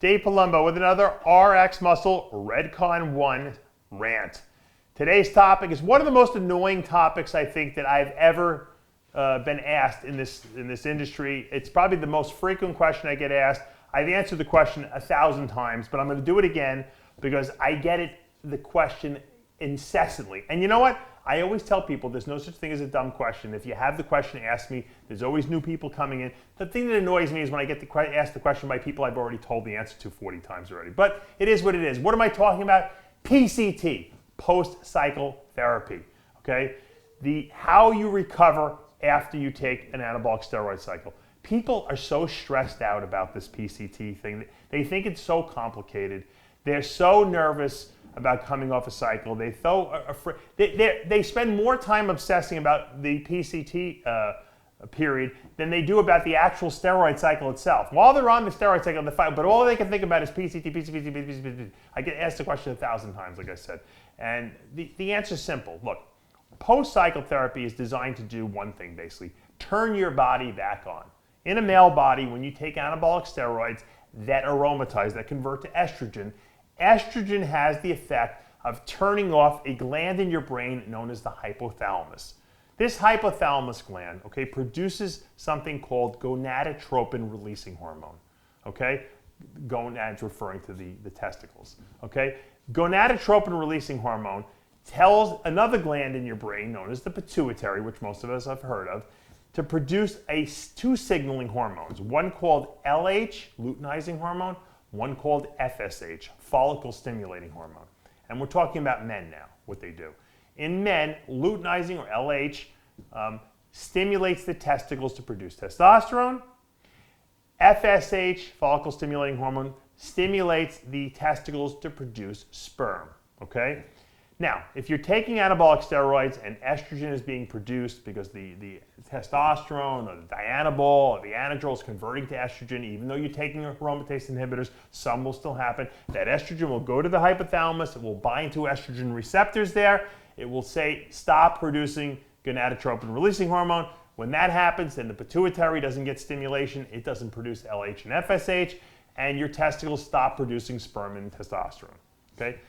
Dave Palumbo with another RxMuscle Redcon 1 rant. Today's topic is one of the most annoying topics I think that I've ever been asked in this industry. It's probably the most frequent question I get asked. I've answered the question 1,000 times, but I'm going to do it again because I get the question incessantly. And you know what? I always tell people there's no such thing as a dumb question. If you have the question, ask me. There's always new people coming in. The thing that annoys me is when I get asked the question by people I've already told the answer to 40 times already. But it is what it is. What am I talking about? PCT, post-cycle therapy. Okay? How you recover after you take an anabolic steroid cycle. People are so stressed out about this PCT thing. They think it's so complicated. They're so nervous about coming off a cycle. They spend more time obsessing about the PCT period than they do about the actual steroid cycle itself. While they're on the steroid cycle, but all they can think about is PCT. I get asked the question 1,000 times, like I said. And the answer is simple. Look, post-cycle therapy is designed to do one thing, basically. Turn your body back on. In a male body, when you take anabolic steroids that aromatize, that convert to estrogen, estrogen has the effect of turning off a gland in your brain known as the hypothalamus. This hypothalamus gland, okay, produces something called gonadotropin releasing hormone, okay? Gonads referring to the testicles, okay? Gonadotropin releasing hormone tells another gland in your brain known as the pituitary, which most of us have heard of, to produce two signaling hormones, one called LH, luteinizing hormone, one called FSH, follicle stimulating hormone. And we're talking about men now, what they do. In men, luteinizing or LH stimulates the testicles to produce testosterone. FSH, follicle stimulating hormone, stimulates the testicles to produce sperm, okay? Now, if you're taking anabolic steroids and estrogen is being produced because the testosterone or the dianabol or the anadrol is converting to estrogen, even though you're taking aromatase inhibitors, some will still happen. That estrogen will go to the hypothalamus, it will bind to estrogen receptors there, it will say stop producing gonadotropin releasing hormone. When that happens, then the pituitary doesn't get stimulation, it doesn't produce LH and FSH, and your testicles stop producing sperm and testosterone, okay?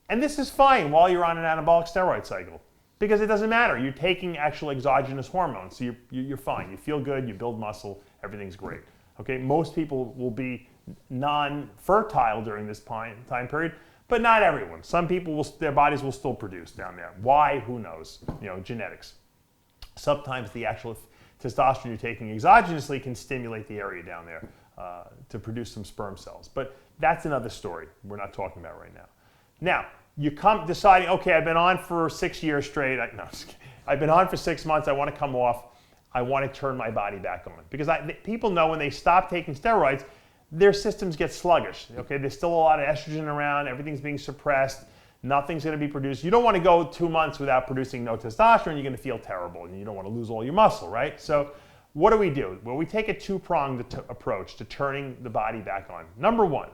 And this is fine while you're on an anabolic steroid cycle because it doesn't matter. You're taking actual exogenous hormones, so you're fine. You feel good, you build muscle, everything's great. Okay, most people will be non-fertile during this time period, but not everyone. Some people, their bodies will still produce down there. Why? Who knows? You know, genetics. Sometimes the actual testosterone you're taking exogenously can stimulate the area down there to produce some sperm cells. But that's another story we're not talking about right now. Now, you come deciding, okay, I've been on for 6 years straight. I've been on for 6 months. I want to come off. I want to turn my body back on. Because people know when they stop taking steroids, their systems get sluggish. Okay, there's still a lot of estrogen around. Everything's being suppressed. Nothing's going to be produced. You don't want to go 2 months without producing no testosterone. You're going to feel terrible, and you don't want to lose all your muscle, right? So what do we do? Well, we take a two-pronged approach to turning the body back on. Number one,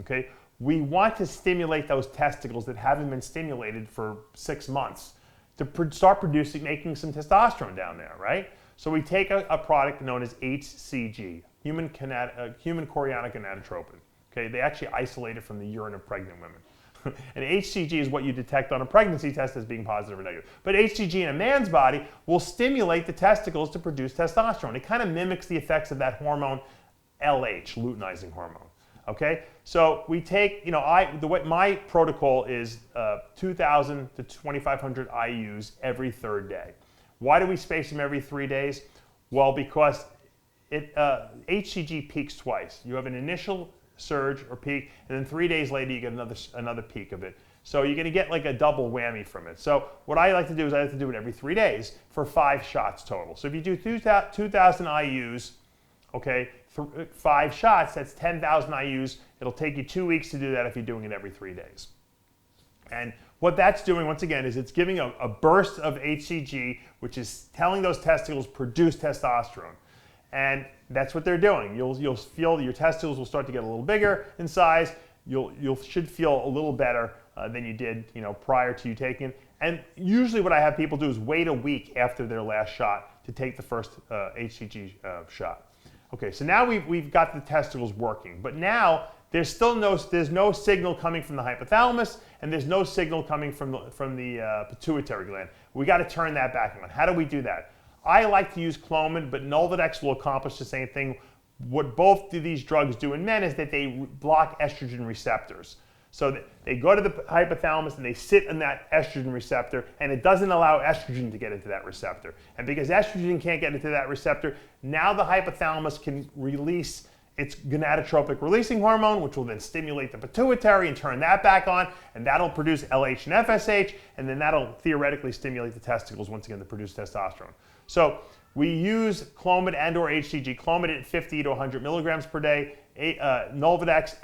okay, we want to stimulate those testicles that haven't been stimulated for 6 months to start making some testosterone down there, right? So we take a product known as HCG, human chorionic gonadotropin. Okay, they actually isolate it from the urine of pregnant women. And HCG is what you detect on a pregnancy test as being positive or negative. But HCG in a man's body will stimulate the testicles to produce testosterone. It kind of mimics the effects of that hormone LH, luteinizing hormone. Okay, so we take, my protocol is 2,000 to 2,500 IUs every third day. Why do we space them every 3 days? Well, because HCG peaks twice. You have an initial surge or peak, and then 3 days later you get another peak of it. So you're going to get like a double whammy from it. So what I like to do is I like to do it every 3 days for 5 shots total. So if you do 2,000 IUs, okay, 5 shots, that's 10,000 IUs. It'll take you 2 weeks to do that if you're doing it every 3 days. And what that's doing, once again, is it's giving a burst of HCG, which is telling those testicles produce testosterone. And that's what they're doing. You'll feel your testicles will start to get a little bigger in size. You should feel a little better than you did, prior to you taking it. And usually what I have people do is wait a week after their last shot to take the first HCG shot. Okay, so now we've got the testicles working, but now there's no signal coming from the hypothalamus, and there's no signal coming from the pituitary gland. We got to turn that back on. How do we do that? I like to use Clomid, but Nolvadex will accomplish the same thing. What both of these drugs do in men is that they block estrogen receptors. So they go to the hypothalamus and they sit in that estrogen receptor, and it doesn't allow estrogen to get into that receptor. And because estrogen can't get into that receptor, now the hypothalamus can release its gonadotropic releasing hormone, which will then stimulate the pituitary and turn that back on, and that'll produce LH and FSH, and then that'll theoretically stimulate the testicles once again to produce testosterone. So we use Clomid and or HCG. Clomid at 50 to 100 milligrams per day, Nolvadex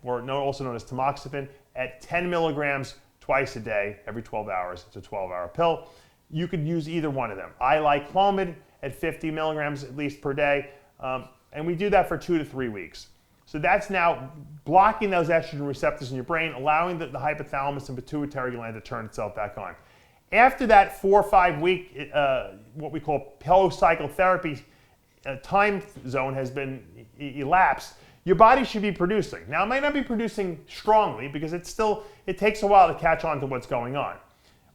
also known as tamoxifen, at 10 milligrams twice a day, every 12 hours. It's a 12-hour pill. You could use either one of them. I like Clomid at 50 milligrams at least per day, and we do that for 2 to 3 weeks. So that's now blocking those estrogen receptors in your brain, allowing the hypothalamus and pituitary gland to turn itself back on. After that 4 or 5 week, what we call post-cycle therapy time zone has been elapsed, your body should be producing. Now, it might not be producing strongly because it takes a while to catch on to what's going on.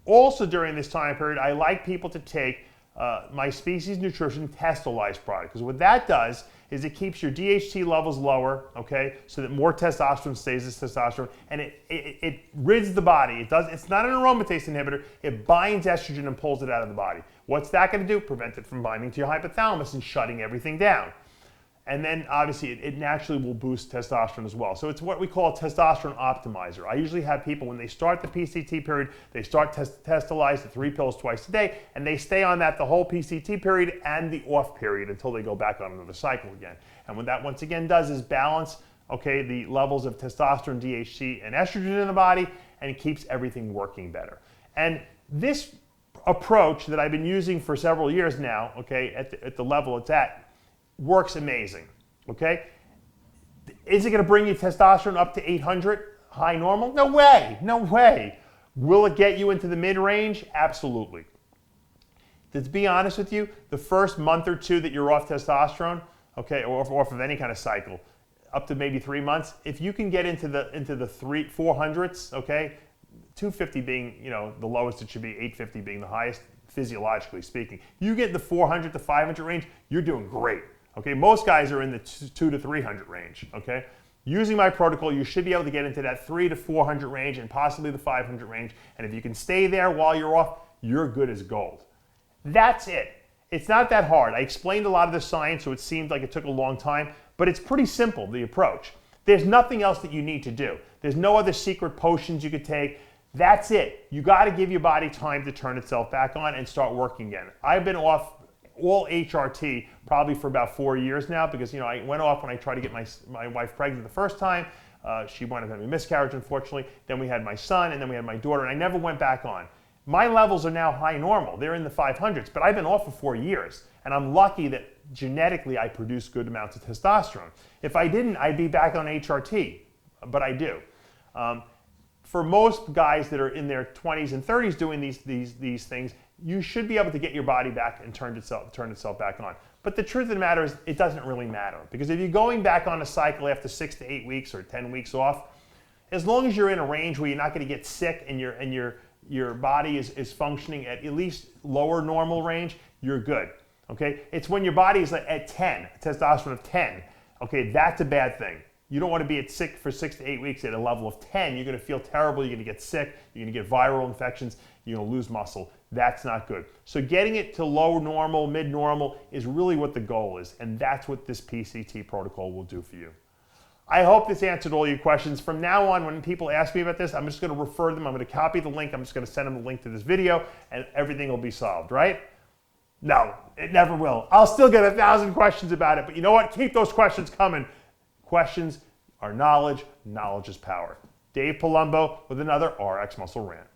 Also during this time period, I like people to take my Species Nutrition Testolyze product, because what that does is it keeps your DHT levels lower, okay, so that more testosterone stays as testosterone, and it rids the body. It's not an aromatase inhibitor. It binds estrogen and pulls it out of the body. What's that going to do? Prevent it from binding to your hypothalamus and shutting everything down. And then obviously it naturally will boost testosterone as well. So it's what we call a testosterone optimizer. I usually have people, when they start the PCT period, they start Testolyze at 3 pills twice a day, and they stay on that the whole PCT period and the off period until they go back on another cycle again. And what that once again does is balance, okay, the levels of testosterone, DHT, and estrogen in the body, and it keeps everything working better. And this approach that I've been using for several years now, okay, at the level it's at, works amazing, okay? Is it going to bring you testosterone up to 800, high normal? No way, no way. Will it get you into the mid-range? Absolutely. To be honest with you, the first month or two that you're off testosterone, okay, or off of any kind of cycle, up to maybe 3 months, if you can get into the 400s, okay, 250 being, you know, the lowest it should be, 850 being the highest, physiologically speaking. You get in the 400 to 500 range, you're doing great. Okay, most guys are in the 2 to 300 range, okay? Using my protocol, you should be able to get into that 3 to 400 range and possibly the 500 range. And if you can stay there while you're off, you're good as gold. That's it. It's not that hard. I explained a lot of the science, so it seemed like it took a long time, but it's pretty simple, the approach. There's nothing else that you need to do. There's no other secret potions you could take. That's it. You got to give your body time to turn itself back on and start working again. I've been off all HRT probably for about 4 years now, because, you know, I went off when I tried to get my wife pregnant the first time. She wound up having a miscarriage, unfortunately. Then we had my son, and then we had my daughter, and I never went back on. My levels are now high normal. They're in the 500s, but I've been off for 4 years, and I'm lucky that genetically I produce good amounts of testosterone. If I didn't, I'd be back on HRT, but I do. For most guys that are in their 20s and 30s doing these things, you should be able to get your body back and turn itself back on. But the truth of the matter is, it doesn't really matter, because if you're going back on a cycle after 6 to 8 weeks or 10 weeks off, as long as you're in a range where you're not going to get sick and your body is functioning at least lower normal range, you're good. Okay, it's when your body is at 10, testosterone of 10. Okay, that's a bad thing. You don't want to be at sick for 6 to 8 weeks at a level of 10. You're going to feel terrible. You're going to get sick. You're going to get viral infections. You're going to lose muscle. That's not good. So getting it to low normal, mid normal is really what the goal is. And that's what this PCT protocol will do for you. I hope this answered all your questions. From now on, when people ask me about this, I'm just going to refer them. I'm going to copy the link. I'm just going to send them the link to this video, and everything will be solved, right? No, it never will. I'll still get 1,000 questions about it. But you know what? Keep those questions coming. Questions are knowledge. Knowledge is power. Dave Palumbo with another RxMuscle rant.